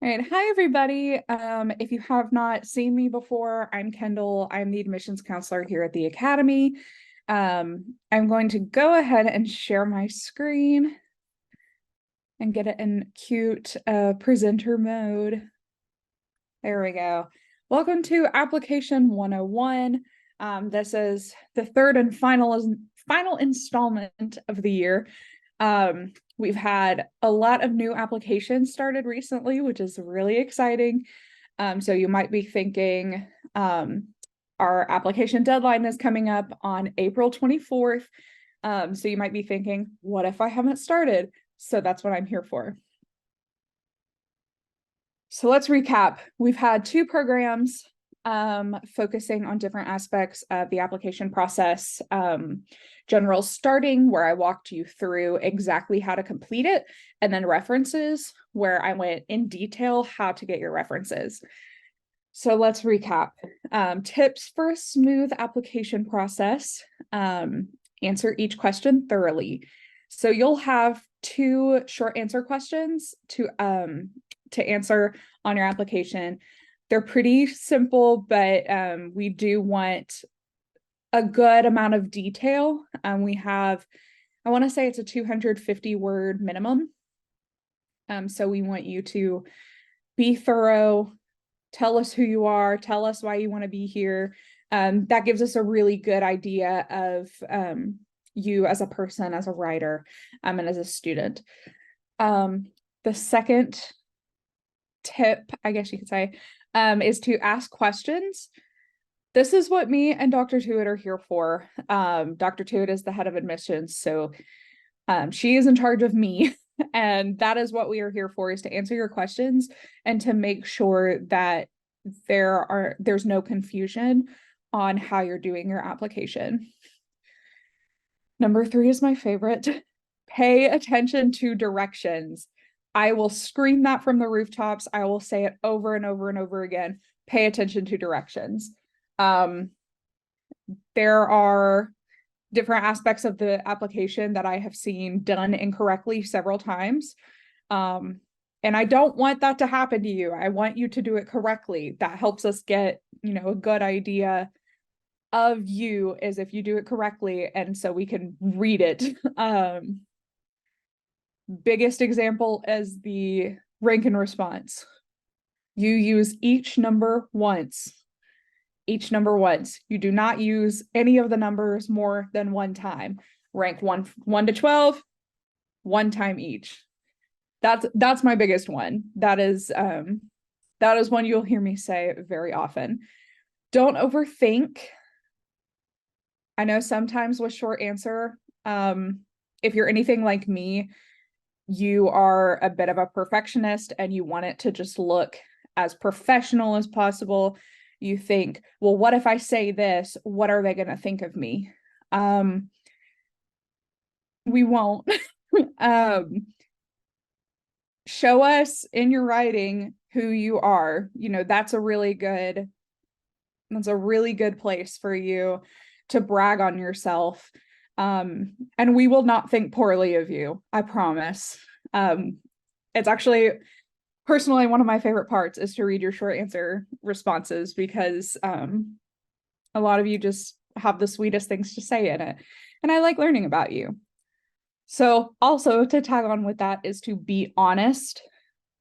All right. Hi, everybody. If you have not seen me before, I'm Kendall. I'm the admissions counselor here at the Academy. I'm going to go ahead and share my screen and get it in cute presenter mode. There we go. Welcome to Application 101. This is the third and final installment of the year. We've had a lot of new applications started recently, which is really exciting. So you might be thinking, our application deadline is coming up on April 24th. So you might be thinking, what if I haven't started? So that's what I'm here for. So let's recap. We've had two programs focusing on different aspects of the application process. General starting, where I walked you through exactly how to complete it, and then references, where I went in detail how to get your references. So let's recap. Tips for a smooth application process. Answer each question thoroughly. So you'll have two short answer questions to answer on your application. They're pretty simple, but we do want a good amount of detail. We have, I want to say it's a 250 word minimum. So we want you to be thorough, tell us who you are, tell us why you want to be here. That gives us a really good idea of you as a person, as a writer, and as a student. The second tip, I guess you could say, is to ask questions. This is what me and Dr. Tewitt are here for. Dr. Tewitt is the head of admissions, so she is in charge of me, and that is what we are here for, is to answer your questions and to make sure that there's no confusion on how you're doing your application. Number 3 is my favorite. Pay attention to directions. I will scream that from the rooftops. I will say it over and over and over again. Pay attention to directions. There are different aspects of the application that I have seen done incorrectly several times. And I don't want that to happen to you. I want you to do it correctly. That helps us get, a good idea of you, is if you do it correctly, and so we can read it. Biggest example is the rank and response. You use each number once. Each number once. You do not use any of the numbers more than one time. Rank 1 to 12, one time each. That's my biggest one. That is one you'll hear me say very often. Don't overthink. I know sometimes with short answer, if you're anything like me, you are a bit of a perfectionist and you want it to just look as professional as possible. You think, well, what if I say this? What are they going to think of me? We won't. Show us in your writing who you are. That's a really good place for you to brag on yourself. And we will not think poorly of you, I promise. It's actually personally one of my favorite parts, is to read your short answer responses, because a lot of you just have the sweetest things to say in it, and I like learning about you. So also, to tag on with that, is to be honest.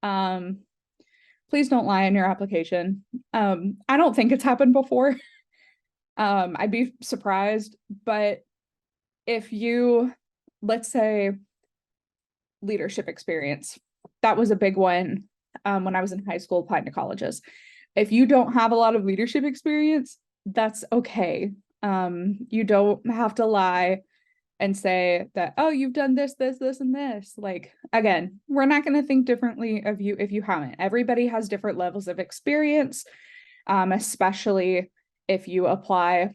Please don't lie in your application. I don't think it's happened before. I'd be surprised, but if you, let's say, leadership experience, that was a big one when I was in high school applying to colleges. If you don't have a lot of leadership experience, that's okay. You don't have to lie and say that, oh, you've done this, this, this, and this. Like, again, we're not going to think differently of you if you haven't. Everybody has different levels of experience, especially if you apply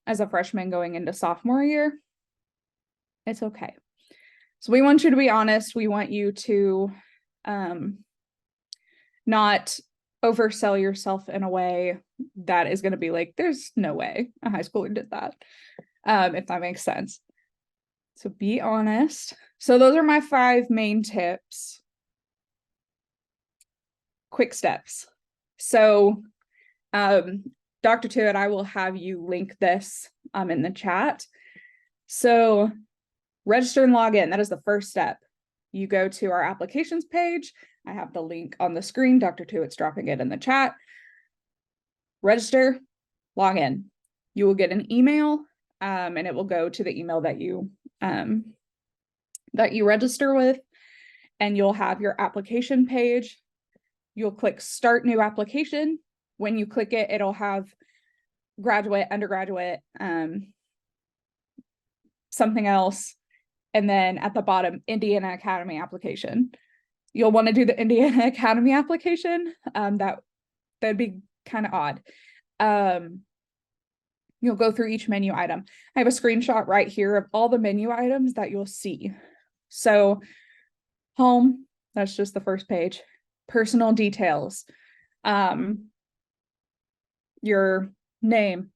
as a freshman going into sophomore year. It's okay. So we want you to be honest. We want you to not oversell yourself in a way that is going to be like, there's no way a high schooler did that, if that makes sense. So be honest. So those are my 5 main tips. quick steps. So Dr. Tuitt, I will have you link this in the chat. So register and log in. That is the first step. You go to our applications page. I have the link on the screen. Dr. Tuitt's dropping it in the chat. Register, log in. You will get an email, and it will go to the email that you register with, and you'll have your application page. You'll click Start New Application. When you click it, it'll have graduate, undergraduate, something else, and then at the bottom, Indiana Academy application. You'll want to do the Indiana Academy application. That'd be kind of odd. You'll go through each menu item. I have a screenshot right here of all the menu items that you'll see. So home, that's just the first page. Personal details, your name,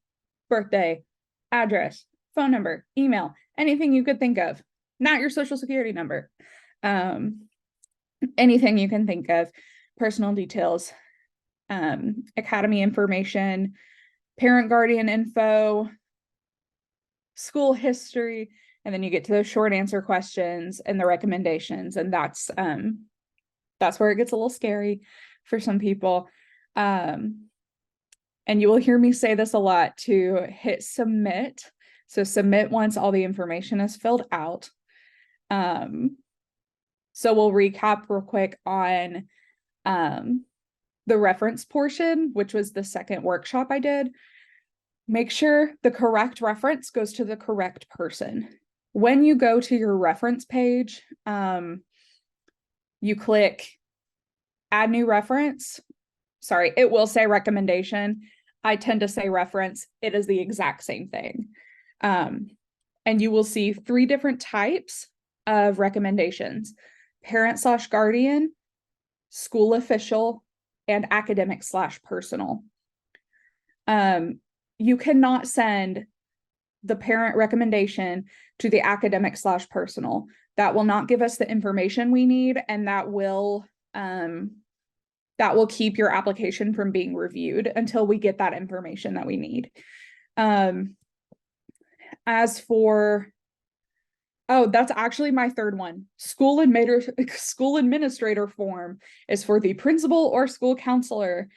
birthday, address, phone number, email, anything you could think of, not your social security number, anything you can think of, personal details, academy information, parent guardian info, school history, and then you get to the short answer questions and the recommendations, and that's where it gets a little scary for some people. And you will hear me say this a lot, to hit submit. So submit once all the information is filled out. So we'll recap real quick on the reference portion, which was the second workshop I did. Make sure the correct reference goes to the correct person. When you go to your reference page, you click add new reference. Sorry, it will say recommendation. I tend to say reference. It is the exact same thing. And you will see 3 different types of recommendations: parent/guardian, school official, and academic/personal. You cannot send the parent recommendation to the academic/personal. That will not give us the information we need, and that will keep your application from being reviewed until we get that information that we need. As for, that's actually my third one. School administrator form is for the principal or school counselor.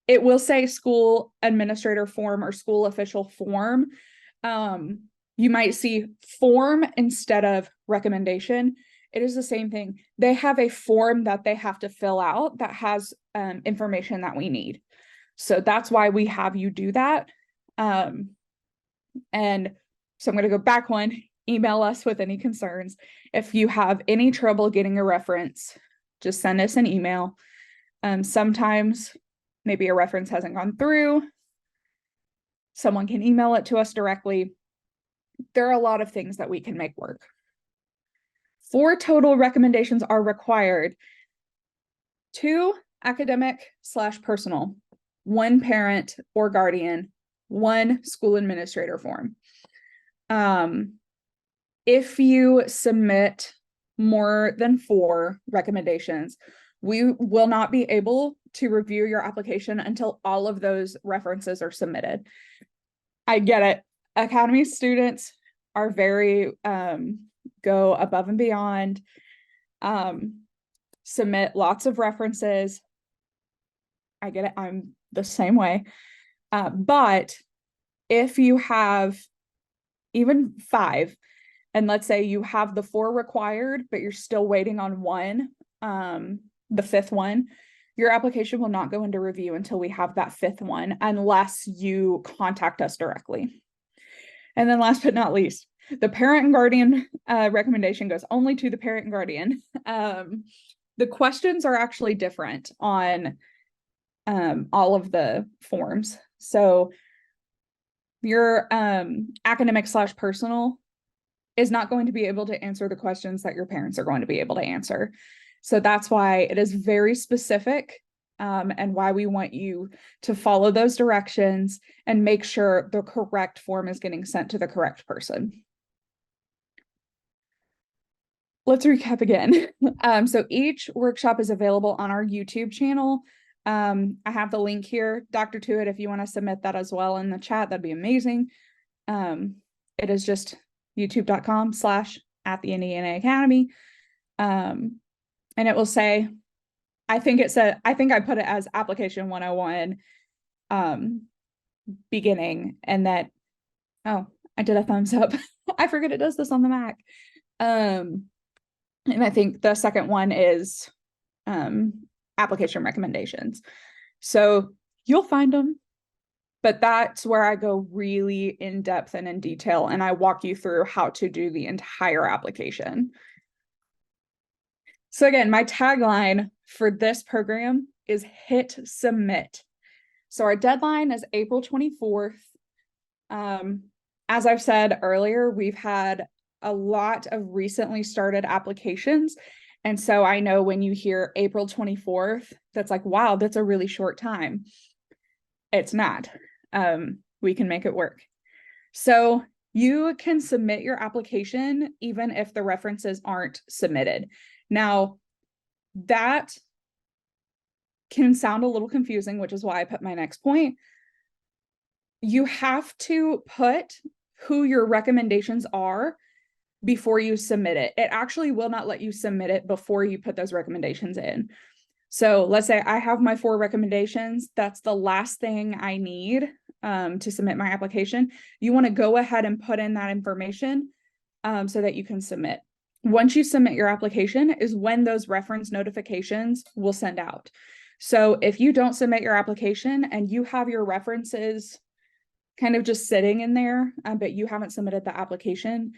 It will say school administrator form or school official form. You might see form instead of recommendation. It is the same thing. They have a form that they have to fill out that has information that we need. So that's why we have you do that. And so I'm going to go back one. Email us with any concerns. If you have any trouble getting a reference, just send us an email. Sometimes maybe a reference hasn't gone through. Someone can email it to us directly. There are a lot of things that we can make work. 4 total recommendations are required: 2 academic/personal, 1 parent or guardian, 1 school administrator form. If you submit more than 4 recommendations, we will not be able to review your application until all of those references are submitted. I get it. Academy students are very go above and beyond, submit lots of references. I get it. I'm the same way. But if you have even 5, and let's say you have the 4 required, but you're still waiting on 1, the 5th one, your application will not go into review until we have that 5th one, unless you contact us directly. And then last but not least, the parent and guardian recommendation goes only to the parent and guardian. The questions are actually different on all of the forms. So your academic/personal is not going to be able to answer the questions that your parents are going to be able to answer. So that's why it is very specific, and why we want you to follow those directions and make sure the correct form is getting sent to the correct person. let's recap again. So each workshop is available on our YouTube channel. I have the link here, Dr. To It, if you want to submit that as well in the chat, that'd be amazing. It is just youtube.com/@the Academy. And it will say, I think I put it as application 101 beginning, and that, oh, I did a thumbs up. I forget it does this on the Mac. And I think the second one is application recommendations. So you'll find them, but that's where I go really in depth and in detail, and I walk you through how to do the entire application. So again, my tagline for this program is hit submit. So our deadline is April 24th. As I've said earlier, we've had a lot of recently started applications. And so I know when you hear April 24th, that's like, wow, that's a really short time. It's not. We can make it work. So you can submit your application even if the references aren't submitted. Now, that can sound a little confusing, which is why I put my next point. You have to put who your recommendations are before you submit it. It actually will not let you submit it before you put those recommendations in. So let's say I have my 4 recommendations. That's the last thing I need to submit my application. You want to go ahead and put in that information so that you can submit. Once you submit your application is when those reference notifications will send out. So if you don't submit your application and you have your references kind of just sitting in there, but you haven't submitted the application,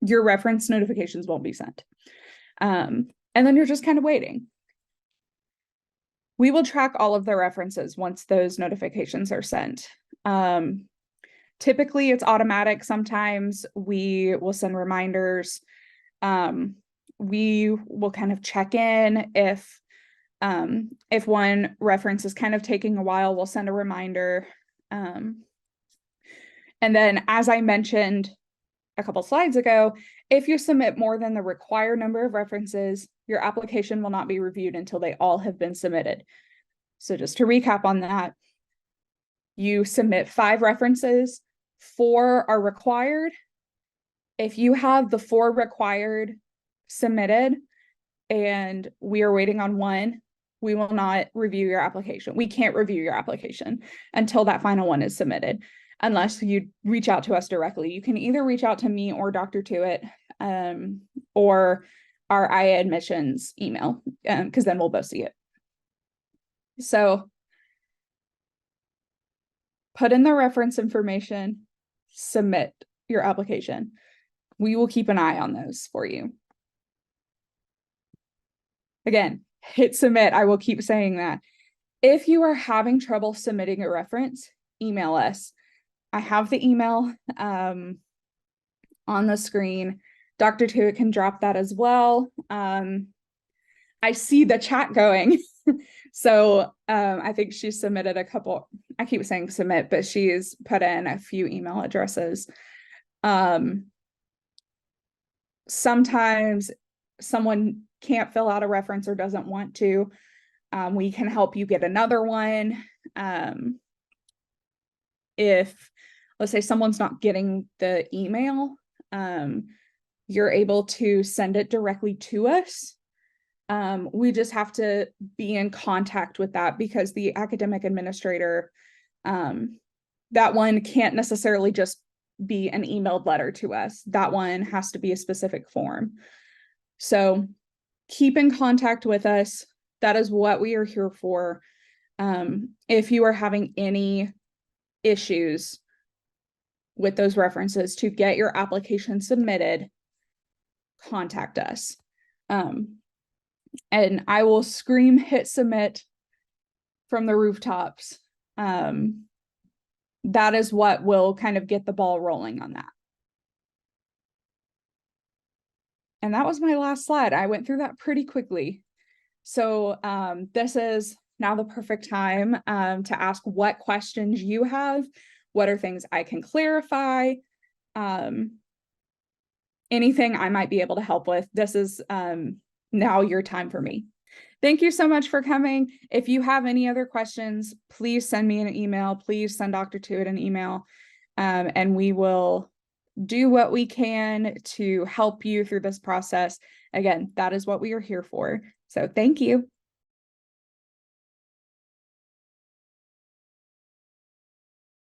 your reference notifications won't be sent. And then you're just kind of waiting. We will track all of the references once those notifications are sent. Typically it's automatic. Sometimes we will send reminders. We will kind of check in if one reference is kind of taking a while, we'll send a reminder. And then, as I mentioned a couple slides ago, if you submit more than the required number of references, your application will not be reviewed until they all have been submitted. So just to recap on that, you submit 5 references, 4 are required. If you have the 4 required submitted and we are waiting on 1, we will not review your application. We can't review your application until that final one is submitted, unless you reach out to us directly. You can either reach out to me or Dr. To It, or our IA admissions email, because then we'll both see it. So put in the reference information, submit your application. We will keep an eye on those for you. Again, hit submit. I will keep saying that. If you are having trouble submitting a reference, email us. I have the email on the screen. Dr. To It can drop that as well. I see the chat going. So I think she submitted a couple, I keep saying submit, but she's put in a few email addresses. Sometimes someone can't fill out a reference or doesn't want to. We can help you get another one. If, let's say, someone's not getting the email, you're able to send it directly to us. We just have to be in contact with that, because the academic administrator, that one can't necessarily just be an emailed letter to us. That one has to be a specific form. So keep in contact with us. That is what we are here for. If you are having any issues with those references to get your application submitted, contact us. And I will scream hit submit from the rooftops. That is what will kind of get the ball rolling on that. And that was my last slide. I went through that pretty quickly. So this is now the perfect time to ask what questions you have. What are things I can clarify? anything I might be able to help with, this is now your time for me. Thank you so much for coming. If you have any other questions, please send me an email. Please send Dr. Tuitt an email, and we will do what we can to help you through this process. Again, that is what we are here for. So thank you.